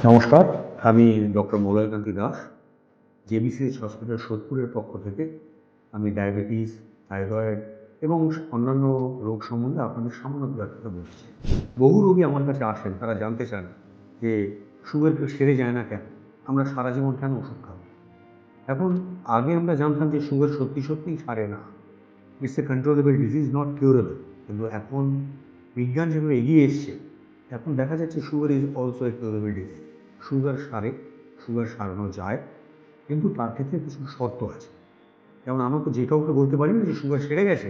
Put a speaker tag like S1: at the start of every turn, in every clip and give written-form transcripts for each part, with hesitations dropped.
S1: নমস্কার, আমি doctor Malaykanti Das, জেবিসিএইচ hospital সোদপুরের পক্ষ থেকে আমি ডায়াবেটিস, থাইরয়েড এবং অন্যান্য রোগ সম্বন্ধে আপনাদের সামান্য দু একটা বলছি। বহু রোগী আমার কাছে আসেন, তারা জানতে চান যে সুগার সেরে যায় না কেন, আমরা সারা জীবন কেন ওষুধ খাবো। এখন আগে আমরা জানতাম যে সুগার সত্যি সত্যিই সারে না, it's a controllable disease, not curable. কিন্তু এখন বিজ্ঞান যেভাবে এগিয়ে এসছে, এখন দেখা যাচ্ছে sugar is also a curable disease. Sugar সারে, সুগার সারানো যায়, কিন্তু তার ক্ষেত্রে কিছু শর্ত আছে। যেমন আমরা তো যে কাউকে বলতে পারি না যে সুগার সেরে গেছে।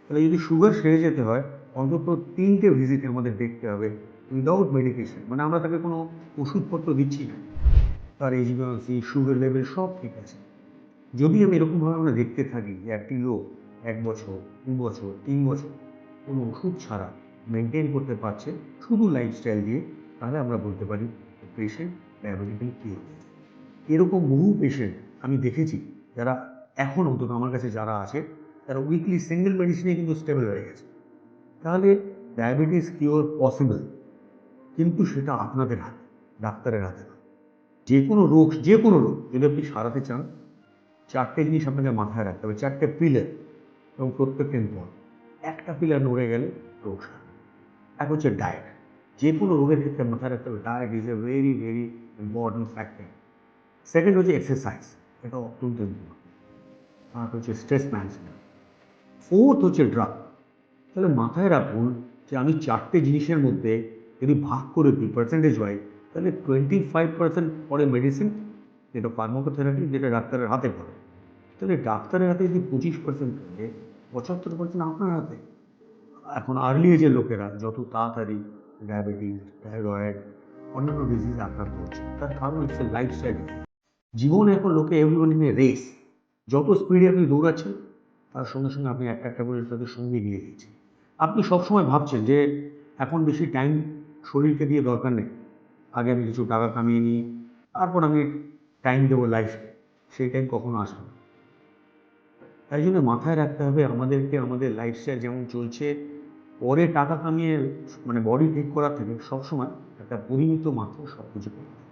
S1: তাহলে যদি সুগার সেরে যেতে হয়, অন্তত 3টে ভিজিটের মধ্যে দেখতে হবে উইদাউট মেডিকেশন, মানে আমরা তাকে কোনো ওষুধপত্র দিচ্ছি না, তার এইচবিএসি, সুগার লেভেল সব ঠিক আছে। যদি আমি এরকমভাবে আমরা দেখতে থাকি যে একটি লোক 1 বছর, 2 বছর, 3 বছর কোনো ওষুধ ছাড়া মেনটেন করতে পারছে শুধু লাইফস্টাইল দিয়ে, তাহলে আমরা বলতে পারি পেশেন্ট ডায়াবেটিক্যালি কিওর। এরকম বহু পেশেন্ট আমি দেখেছি যারা এখন অন্তত আমার কাছে যারা আছে তারা উইকলি সিঙ্গেল মেডিসিনে কিন্তু স্টেবল হয়ে গেছে। তাহলে ডায়াবেটিস কিওর পসিবল, কিন্তু সেটা আপনাদের হাতে, ডাক্তারের হাতে না। যে কোনো রোগ যদি আপনি সারাতে চান, 4টে জিনিস আপনাকে মাথায় রাখতে হবে, 4টে পিলার, এবং প্রত্যেকটা ইম্পর্টেন্ট। একটা পিলার নড়ে গেলে রোগ সারবে। এক হচ্ছে ডায়েট। যে কোনো রোগের ক্ষেত্রে মাথায় রাখতে হবে diet is a very very important factor. Second হচ্ছে এক্সারসাইজ, এটা অত্যন্ত ইম্পর্টেন্ট। আর হচ্ছে স্ট্রেস ম্যানেজমেন্ট। ফোর্থ হচ্ছে ড্রাগ। তাহলে মাথায় রাখুন যে আমি 4টে জিনিসের মধ্যে যদি ভাগ করে দিই পার্সেন্টেজ ওয়াইজ, তাহলে 25% পরে মেডিসিন, যেটা ফার্মাকোথেরাপি, যেটা ডাক্তারের হাতে পড়ে। তাহলে ডাক্তারের হাতে যদি 25% থাকে, 75% আপনার হাতে। এখন আর্লি এজের লোকেরা যত তাড়াতাড়ি ডায়াবেটিস, থাইরয়েড, অন্যান্য ডিজিজ আক্রান্ত হচ্ছে, তার কারণ হচ্ছে লাইফস্টাইল। জীবন এখন লোকে এভরিবডি নিয়ে রেস। যত স্পিডে আপনি দৌড়াচ্ছেন, তার সঙ্গে সঙ্গে আপনি একটা একটা করে তাদের সঙ্গে নিয়ে দিচ্ছেন। আপনি সবসময় ভাবছেন যে এখন বেশি টাইম শরীরকে দিয়ে দরকার নেই, আগে আমি কিছু টাকা কামিয়ে নিই, তারপর আমি টাইম দেবো লাইফকে। সেই টাইম কখনো আসবে না। তাই জন্য মাথায় রাখতে হবে আমাদেরকে আমাদের লাইফস্টাইল যেমন চলছে, পরে টাকা কামিয়ে মানে বডি ঠিক করার থেকে সবসময় একটা পরিমিত মাত্রা সব কিছু করতে হবে।